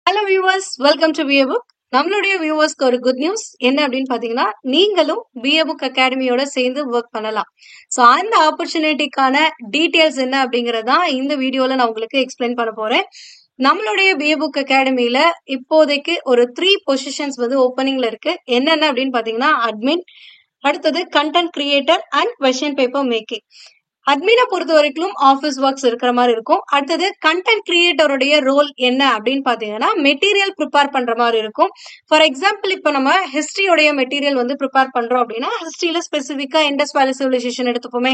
Hello viewers, welcome to BA book. நம்மளுடைய வியூவர்ஸ்க்கு ஒரு குட் நியூஸ் என்ன அப்படின்னு பாத்தீங்கன்னா, நீங்களும் பிஏ புக் அகாடமியோட சேர்ந்து ஒர்க் பண்ணலாம். ஸோ அந்த ஆப்பர்ச்சுனிட்டிக்கான டீட்டெயில்ஸ் என்ன அப்படிங்கறதான் இந்த வீடியோல நான் உங்களுக்கு எக்ஸ்பிளைன் பண்ண போறேன். நம்மளுடைய பிஏ புக் அகாடமியில இப்போதைக்கு ஒரு 3 பொசிஷன்ஸ் வந்து ஓப்பனிங்ல இருக்கு. என்னென்ன அப்படின்னு பாத்தீங்கன்னா, அட்மின், அடுத்தது content creator and question paper making. அட்மினை பொறுத்த வரைக்கும் ஆஃபீஸ் ஒர்க்ஸ் இருக்கிற மாதிரி இருக்கும். அடுத்தது கண்டென்ட் கிரியேட்டருடைய ரோல் என்ன அப்படின்னு பாத்தீங்கன்னா, மெட்டீரியல் ப்ரிப்பேர் பண்ற மாதிரி இருக்கும். ஃபார் எக்ஸாம்பிள், இப்போ நம்ம ஹிஸ்டரியோடைய மெட்டீரியல் வந்து ப்ரிப்பேர் பண்றோம் அப்படின்னா, ஹிஸ்டரியில ஸ்பெசிஃபிக்கா இண்டஸ் வேலி சிவிலைசேஷன் எடுத்துப்போமே.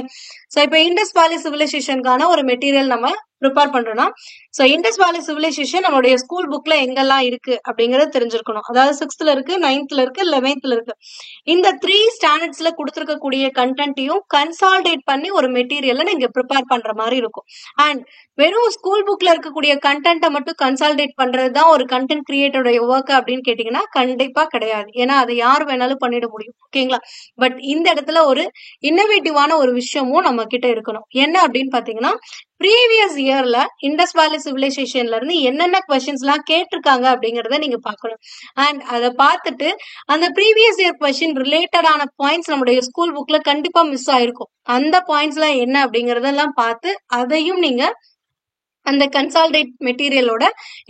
ஸோ இப்போ இண்டஸ் வேலி சிவிலைசேஷனுக்கான ஒரு மெட்டீரியல் நம்ம ப்ரிப்பேர் பண்றோம்னா, ஸோ இண்டஸ் வேலி சிவிலைசேஷன் நம்மளுடைய ஸ்கூல் புக்ல எங்கெல்லாம் இருக்கு அப்படிங்கறது தெரிஞ்சிருக்கணும். அதாவது 6th இருக்கு, 9th இருக்கு, 11th இருக்கு. இந்த 3 ஸ்டாண்டர்ட்ஸ்ல கொடுத்திருக்கக்கூடிய கண்டென்ட்டையும் கன்சால்டேட் பண்ணி ஒரு மெட்டீரியலை நீங்க ப்ரிப்பேர் பண்ற மாதிரி இருக்கும். அண்ட் வெறும் ஸ்கூல் புக்ல இருக்கக்கூடிய கண்டென்ட்டை மட்டும் கன்சால்டேட் பண்றதுதான் ஒரு கண்டென்ட் கிரியேட்டருடைய ஒர்க் அப்படின்னு கேட்டீங்கன்னா கண்டிப்பா கிடையாது. ஏன்னா அதை யார் வேணாலும் பண்ணிட முடியும். ஓகேங்களா? பட் இந்த இடத்துல ஒரு இன்னோவேட்டிவான ஒரு விஷயமும் நம்ம கிட்ட இருக்கணும். என்ன அப்படின்னு பாத்தீங்கன்னா, ப்ரீவியஸ் இயர்ல இண்டஸ் வேலி சிவிலைசேஷன்ல இருந்து என்னென்ன கொஸ்டின்ஸ் எல்லாம் கேட்டிருக்காங்க அப்படிங்கறத நீங்க பார்க்கணும். அண்ட் அதை பார்த்துட்டு அந்த ப்ரீவியஸ் இயர் கொஸ்டின் ரிலேட்டடான பாயிண்ட்ஸ் நம்முடைய ஸ்கூல் புக்ல கண்டிப்பா மிஸ் ஆயிருக்கும். அந்த பாயிண்ட்ஸ் எல்லாம் என்ன அப்படிங்கறதெல்லாம் பார்த்து அதையும் நீங்க அந்த கன்சால்டேட் மெட்டீரியலோட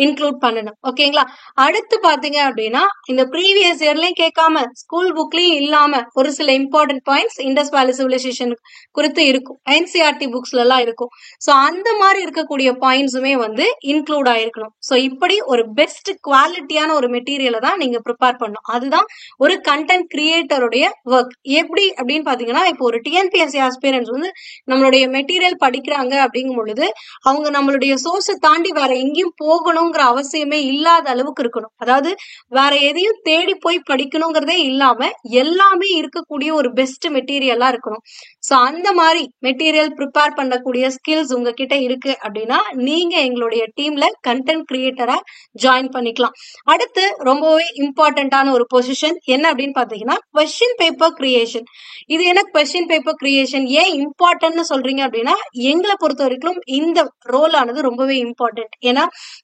இன்க்ளூட் பண்ணணும். ஓகேங்களா? அடுத்து பாத்தீங்க அப்படின்னா, இந்த ப்ரீவியஸ் இயர்லயும் கேட்காம ஸ்கூல் புக்லயும் இல்லாம ஒரு சில இம்பார்ட்டன்ட் பாயிண்ட்ஸ் இண்டஸ் வேலி சிவிலைசேஷன் குறித்து இருக்கும். என்சிஆர்டி புக்ஸ்ல எல்லாம் இருக்கும். ஸோ அந்த மாதிரி இருக்கக்கூடிய பாயிண்ட்ஸுமே வந்து இன்க்ளூட் ஆயிருக்கணும். ஸோ இப்படி ஒரு பெஸ்ட் குவாலிட்டியான ஒரு மெட்டீரியலை தான் நீங்க ப்ரிப்பேர் பண்ணணும். அதுதான் ஒரு கண்டென்ட் கிரியேட்டருடைய ஒர்க். எப்படி அப்படின்னு பாத்தீங்கன்னா, இப்போ ஒரு டிஎன்பிஎஸ்சி ஆஸ்பிரன்ஸ் வந்து நம்மளுடைய மெட்டீரியல் படிக்கிறாங்க அப்படிங்கும் பொழுது அவங்க நம்மளுடைய சோர்ஸை தாண்டி வேற எங்கேயும் போகணுங்கிற அவசியமே இல்லாத அளவுக்கு இருக்கணும். அதாவது வேற எதையும் தேடி போய் படிக்கணுங்கிறதே இல்லாம எல்லாமே இருக்கக்கூடிய ஒரு பெஸ்ட் மெட்டீரியலா இருக்கணும். சோ அந்த மாதிரி மெட்டீரியல் ப்ரிப்பேர் பண்ணக்கூடிய ஸ்கில்ஸ் உங்ககிட்ட இருக்கு அப்படின்னா நீங்க எங்களுடைய டீம்ல கண்டென்ட் கிரியேட்டரா ஜாயின் பண்ணிக்கலாம். அடுத்து ரொம்பவே இம்பார்ட்டன்டான ஒரு பொசிஷன் என்ன அப்படின்னு பாத்தீங்கன்னா, கொஸ்டின் பேப்பர் கிரியேஷன். இது என்ன கொஸ்டின் பேப்பர் கிரியேஷன் ஏன் இம்பார்ட்டன்ட்னு சொல்றீங்க அப்படின்னா, எங்களை பொறுத்த வரைக்கும் இந்த ரோல் ஆனது ரொம்பவே இம்பார்ட்டன்ட். ஏன்னா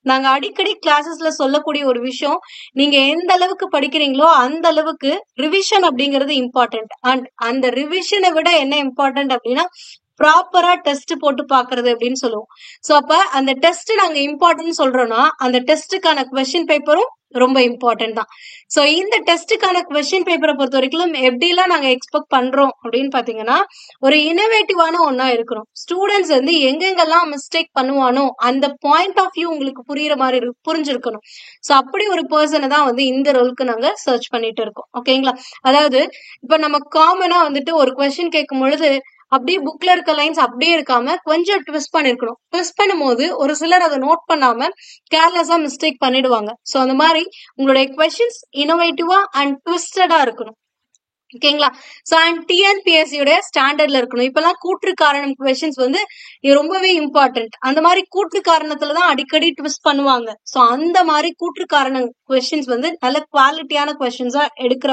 நாங்க அடிக்கடி கிளாஸஸ்ல சொல்லக்கூடிய ஒரு விஷயம், நீங்க எந்த அளவுக்கு படிக்கிறீங்களோ அந்த அளவுக்கு ரிவிஷன் அப்படிங்கிறது இம்பார்ட்டன்ட். அண்ட் அந்த ரிவிஷனை விட என்ன இம்பார்ட்டன்ட் அப்படின்னா, ப்ராப்பரா டெஸ்ட் போட்டு பாக்குறது அப்படின்னு சொல்லுவோம். சோ அப்ப அந்த டெஸ்ட் நாங்க இம்பார்ட்டன்ட் சொல்றோம்னா, அந்த டெஸ்டுக்கான கொஸ்டின் பேப்பரும் ரொம்ப இம்பார்ட்டன்ட் தான். சோ இந்த டெஸ்டுக்கான கொஸ்டின் பேப்பரை பொறுத்த வரைக்கும் எப்படிலாம் நாங்க எக்ஸ்பெக்ட் பண்றோம் அப்படின்னு பாத்தீங்கன்னா, ஒரு இனோவேட்டிவான ஒன்னா இருக்கணும். ஸ்டூடெண்ட்ஸ் வந்து எங்கெங்கெல்லாம் மிஸ்டேக் பண்ணுவானோ அந்த பாயிண்ட் ஆஃப் வியூ உங்களுக்கு புரியுற மாதிரி புரிஞ்சிருக்கணும். சோ அப்படி ஒரு பர்சனை தான் வந்து இந்த ரோலுக்கு நாங்க சர்ச் பண்ணிட்டு இருக்கோம். ஓகேங்களா? அதாவது இப்ப நம்ம காமனா வந்துட்டு ஒரு கொஸ்டின் கேட்கும் பொழுது அப்படியே புக்ல இருக்க லைன்ஸ் அப்படியே இருக்காம கொஞ்சம் ட்விஸ்ட் பண்ணிருக்கணும். ட்விஸ்ட் பண்ணும்போது ஒரு சிலர் அதை நோட் பண்ணாம கேர்லெஸ்ஸா மிஸ்டேக் பண்ணிடுவாங்க. சோ அந்த மாதிரி உங்களுடைய கொஸ்டின்ஸ் இனோவேட்டிவா அண்ட் ட்விஸ்டடா இருக்கணும். ஓகேங்களா? சோ அண்ட் டிஎன்பிஎஸ்சியோட ஸ்டாண்டர்ட்ல இருக்கணும். இப்பெல்லாம் கூற்று காரணம் கொஸ்டின்ஸ் வந்து ரொம்பவே இம்பார்ட்டன்ட். அந்த மாதிரி கூற்று காரணத்துலதான் அடிக்கடி ட்விஸ்ட் பண்ணுவாங்க. சோ அந்த மாதிரி கூற்று காரணம் கொஸ்டின்ஸ் வந்து நல்ல குவாலிட்டியான கொஸ்டின்ஸா எடுக்கிற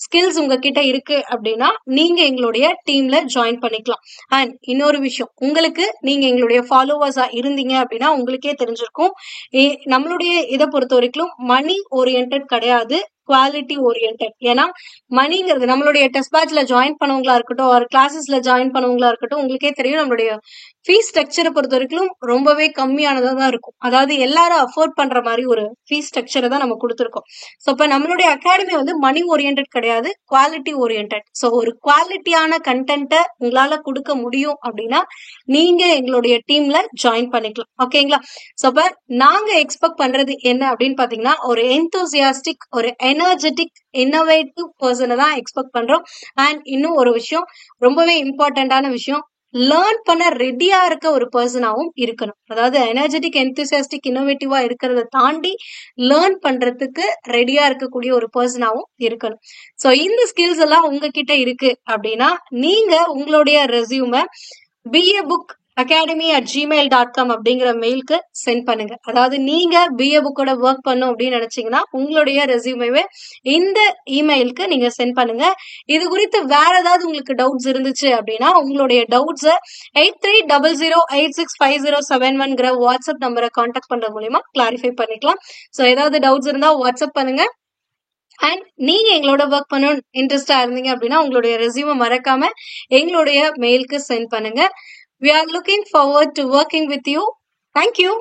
ஸ்கில்ஸ் உங்ககிட்ட இருக்கு அப்படின்னா நீங்க எங்களுடைய டீம்ல ஜாயின் பண்ணிக்கலாம். அண்ட் இன்னொரு விஷயம், உங்களுக்கு நீங்க எங்களுடைய ஃபாலோவர்ஸா இருந்தீங்க அப்படின்னா உங்களுக்கே தெரிஞ்சிருக்கும், நம்மளுடைய இதை பொறுத்த வரைக்கும் மணி ஓரியன்ட் கிடையாது, குவாலிட்டி ஓரியன்ட். ஏன்னா மணிங்கிறது நம்மளுடைய டெஸ்ட் பேட்ச்ல ஜாயின் பண்ணவங்களா இருக்கட்டும், ஒரு கிளாஸஸ்ல ஜாயின் பண்ணவங்களா இருக்கட்டும், உங்களுக்கே தெரியும் நம்மளுடைய ஃபீஸ் ஸ்ட்ரக்சரை பொறுத்த வரைக்கும் ரொம்பவே கம்மியானதா தான் இருக்கும். அதாவது எல்லாரும் அஃபோர்ட் பண்ற மாதிரி ஒரு ஃபீஸ் ஸ்ட்ரக்சரை தான் நம்ம கொடுத்துருக்கோம். ஸோ இப்ப நம்மளுடைய அகாடமி வந்து மணி ஓரியன்ட் கிடையாது, குவாலிட்டி ஓரியன்ட். ஸோ ஒரு குவாலிட்டியான கண்டென்ட்டை உங்களால கொடுக்க முடியும் அப்படின்னா நீங்க எங்களுடைய டீம்ல ஜாயின் பண்ணிக்கலாம். ஓகேங்களா? ஸோ அப்ப நாங்க எக்ஸ்பெக்ட் பண்றது என்ன அப்படின்னு பாத்தீங்கன்னா, ஒரு என்தூசியாஸ்டிக், ஒரு எனர்ஜெட்டிக், இன்னோவேட்டிவ் பர்சனை தான் எக்ஸ்பெக்ட் பண்றோம். அண்ட் இன்னும் ஒரு விஷயம், ரொம்பவே இம்பார்ட்டன்டான விஷயம், லேர்ன் பண்ண ரெடியா இருக்க ஒரு பர்சனாவும் இருக்கணும். அதாவது எனர்ஜெட்டிக், என்தூசியாஸ்டிக், இன்னோவேட்டிவா இருக்கிறத தாண்டி லேர்ன் பண்றதுக்கு ரெடியா இருக்கக்கூடிய ஒரு பர்சனாவும் இருக்கணும். சோ இந்த ஸ்கில்ஸ் எல்லாம் உங்ககிட்ட இருக்கு அப்படின்னா நீங்க உங்களுடைய ரெஸ்யூமை பிஏ புக் academy@gmail.com அப்படிங்கிற மெயிலுக்கு சென்ட் பண்ணுங்க. அதாவது நீங்க பிஏ புக்கோட ஒர்க் பண்ணும் அப்படின்னு நினைச்சீங்கன்னா உங்களுடைய ரெசியூமேவே இந்த இமெயிலுக்கு நீங்க சென்ட் பண்ணுங்க. இது குறித்து வேற ஏதாவது உங்களுக்கு டவுட்ஸ் இருந்துச்சு அப்படின்னா உங்களுடைய டவுட்ஸை 8300865071 வாட்ஸ்அப் நம்பரை கான்டாக்ட் பண்றது மூலியமா கிளாரிஃபை பண்ணிக்கலாம். ஸோ ஏதாவது டவுட்ஸ் இருந்தா வாட்ஸ்அப் பண்ணுங்க. அண்ட் நீங்க எங்களோட ஒர்க் பண்ண இன்ட்ரெஸ்டா இருந்தீங்க அப்படின்னா உங்களுடைய ரெசியூமை மறக்காம எங்களுடைய மெயிலுக்கு சென்ட் பண்ணுங்க. We are looking forward to working with you. Thank you.